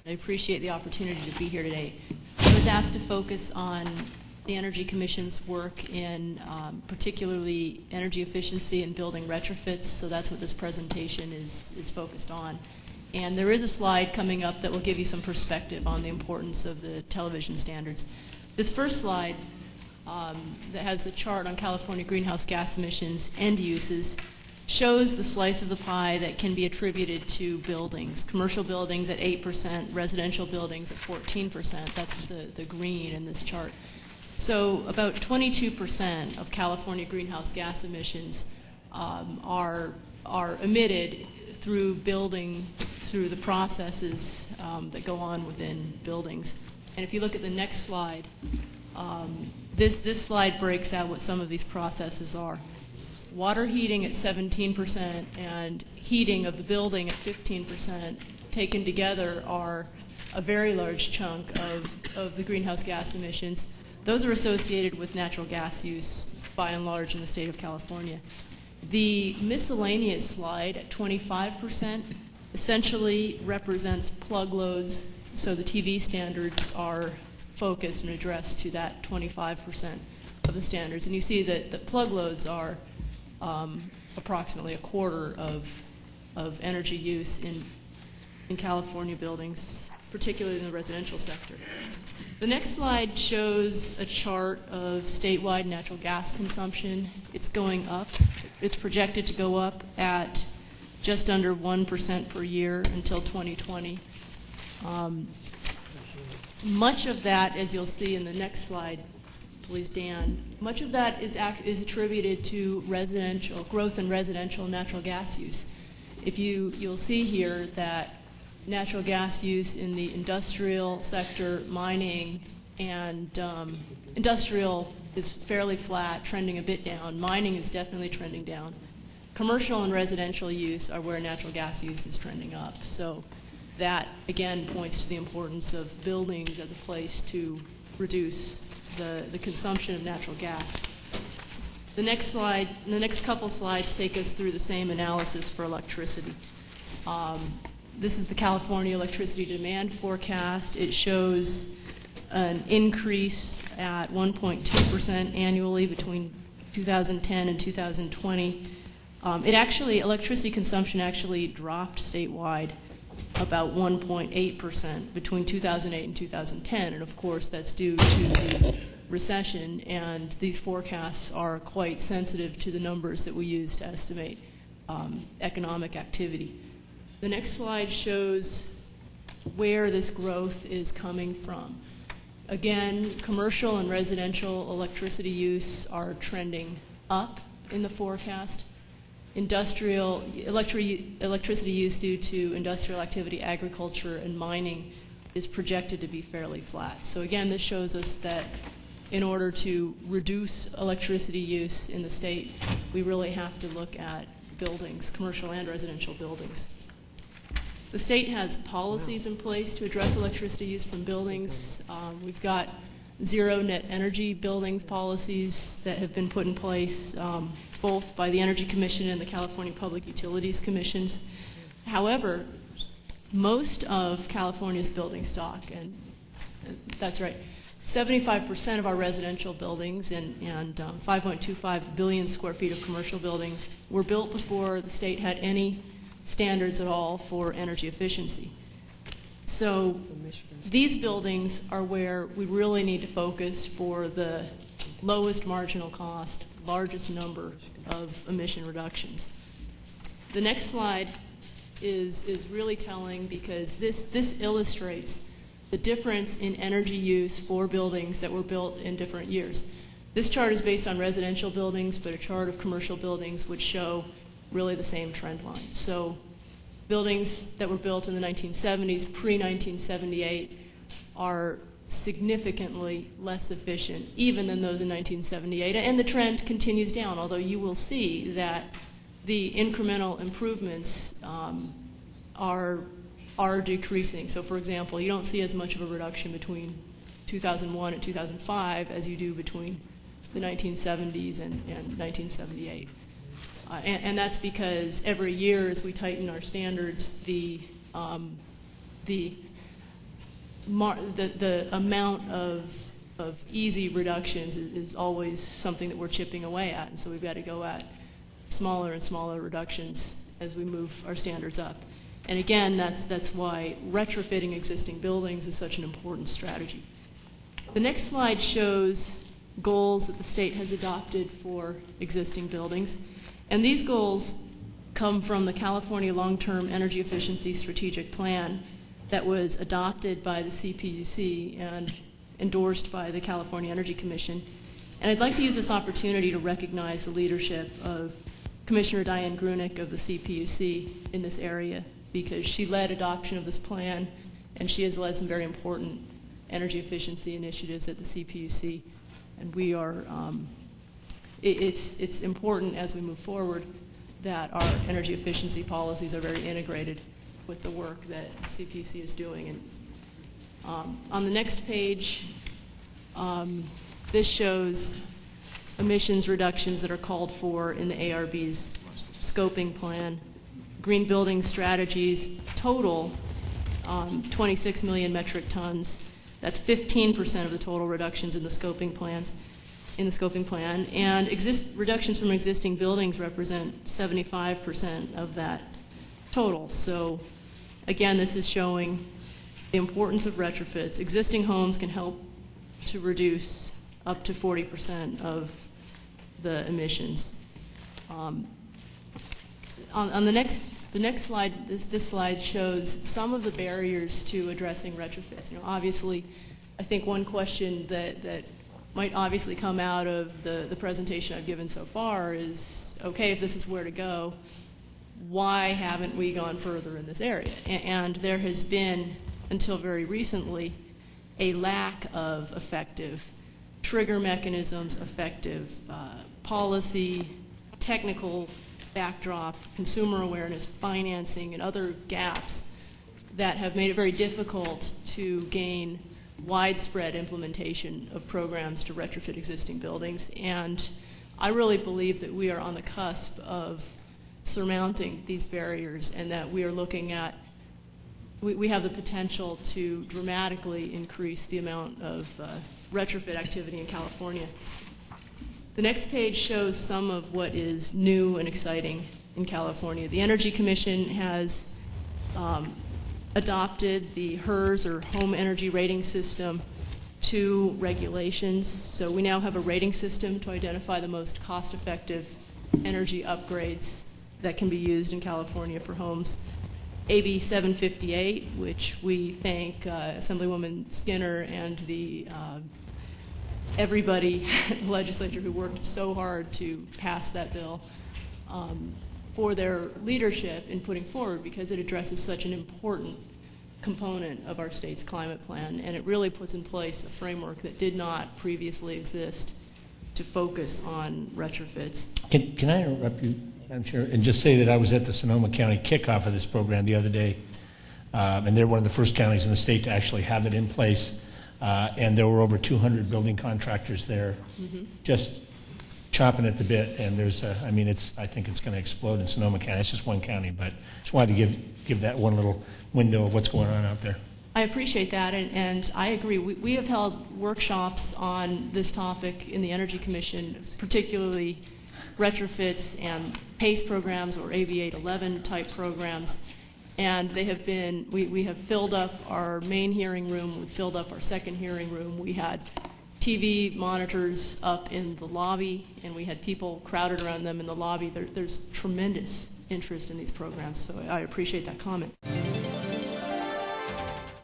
I appreciate the opportunity to be here today. I was asked to focus on the Energy Commission's work in particularly energy efficiency and building retrofits, so that's what this presentation is focused on. And there is a slide coming up that will give you some perspective on the importance of the television standards. This first slide that has the chart on California greenhouse gas emissions end uses shows the slice of the pie that can be attributed to buildings. Commercial buildings at 8%, residential buildings at 14%. That's the green in this chart. So about 22% of California greenhouse gas emissions are emitted through through the processes that go on within buildings. And if you look at the next slide, this slide breaks out what some of these processes are. Water heating at 17% and heating of the building at 15% taken together are a very large chunk of the greenhouse gas emissions. Those are associated with natural gas use by and large in the state of California. The miscellaneous slide at 25% essentially represents plug loads, so the TV standards are focused and addressed to that 25% of the standards. And you see that the plug loads are approximately a quarter of energy use in California buildings, particularly in the residential sector. The next slide shows a chart of statewide natural gas consumption. It's going up. It's projected to go up at just under 1% per year until 2020. Much of that, as you'll see in the next slide, please, Dan, much of that is attributed to residential growth in residential natural gas use. You'll see here that natural gas use in the industrial sector, mining, and industrial is fairly flat, trending a bit down. Mining is definitely trending down. Commercial and residential use are where natural gas use is trending up. So that, again, points to the importance of buildings as a place to reduce the consumption of natural gas. The next couple slides take us through the same analysis for electricity. This is the California electricity demand forecast. It shows an increase at 1.2% annually between 2010 and 2020. Electricity consumption actually dropped statewide about 1.8% between 2008 and 2010, and of course that's due to the recession, and these forecasts are quite sensitive to the numbers that we use to estimate economic activity. The next slide shows where this growth is coming from. Again, commercial and residential electricity use are trending up in the forecast. Industrial electricity use due to industrial activity, agriculture, and mining is projected to be fairly flat. So again, this shows us that in order to reduce electricity use in the state, we really have to look at buildings, commercial and residential buildings. The state has policies in place to address electricity use from buildings. We've got zero net energy buildings policies that have been put in place both by the Energy Commission and the California Public Utilities Commissions. However, most of California's building stock, and that's right, 75% of our residential buildings and 5.25 billion square feet of commercial buildings were built before the state had any standards at all for energy efficiency. So these buildings are where we really need to focus for the lowest marginal cost, largest number of emission reductions. The next slide is really telling because this illustrates the difference in energy use for buildings that were built in different years. This chart is based on residential buildings, but a chart of commercial buildings would show really the same trend line. So buildings that were built in the 1970s, pre-1978, are significantly less efficient even than those in 1978, and the trend continues down, although you will see that the incremental improvements are decreasing. So for example, you don't see as much of a reduction between 2001 and 2005 as you do between the 1970s and 1978. And that's because every year as we tighten our standards, the the amount of easy reductions is always something that we're chipping away at, and so we've got to go at smaller and smaller reductions as we move our standards up. And again, that's why retrofitting existing buildings is such an important strategy. The next slide shows goals that the state has adopted for existing buildings, and these goals come from the California Long-Term Energy Efficiency Strategic Plan that was adopted by the CPUC and endorsed by the California Energy Commission. And I'd like to use this opportunity to recognize the leadership of Commissioner Diane Grunick of the CPUC in this area, because she led adoption of this plan, and she has led some very important energy efficiency initiatives at the CPUC. And we are, it's important as we move forward that our energy efficiency policies are very integrated with the work that the CPUC is doing. And on the next page, this shows emissions reductions that are called for in the ARB's scoping plan. Green building strategies total 26 million metric tons. That's 15% of the total reductions in the scoping plans. And reductions from existing buildings represent 75% of that total. So again, this is showing the importance of retrofits. Existing homes can help to reduce up to 40% of the emissions. On the next slide, this slide shows some of the barriers to addressing retrofits. Obviously, I think one question that might obviously come out of the presentation I've given so far is, okay, if this is where to go, why haven't we gone further in this area? And there has been, until very recently, a lack of effective trigger mechanisms, effective policy, technical backdrop, consumer awareness, financing, and other gaps that have made it very difficult to gain widespread implementation of programs to retrofit existing buildings. And I really believe that we are on the cusp of surmounting these barriers, and that we are looking at, we have the potential to dramatically increase the amount of retrofit activity in California. The next page shows some of what is new and exciting in California. The Energy Commission has adopted the HERS, or Home Energy Rating System, 2 regulations. So we now have a rating system to identify the most cost-effective energy upgrades that can be used in California for homes. AB 758, which we thank Assemblywoman Skinner and the everybody in the legislature who worked so hard to pass that bill for their leadership in putting forward, because it addresses such an important component of our state's climate plan, and it really puts in place a framework that did not previously exist to focus on retrofits. Can I interrupt you, Madam Chair, and just say that I was at the Sonoma County kickoff of this program the other day, and they're one of the first counties in the state to actually have it in place, and there were over 200 building contractors there, just chomping at the bit. And there's, I think it's going to explode in Sonoma County. It's just one county, but just wanted to give that one little window of what's going on out there. I appreciate that, and I agree. We have held workshops on this topic in the Energy Commission, particularly retrofits and PACE programs, or AB 811 type programs, and they have been, we have filled up our main hearing room, we've filled up our second hearing room, we had TV monitors up in the lobby, and we had people crowded around them in the lobby. There's tremendous interest in these programs, so I appreciate that comment.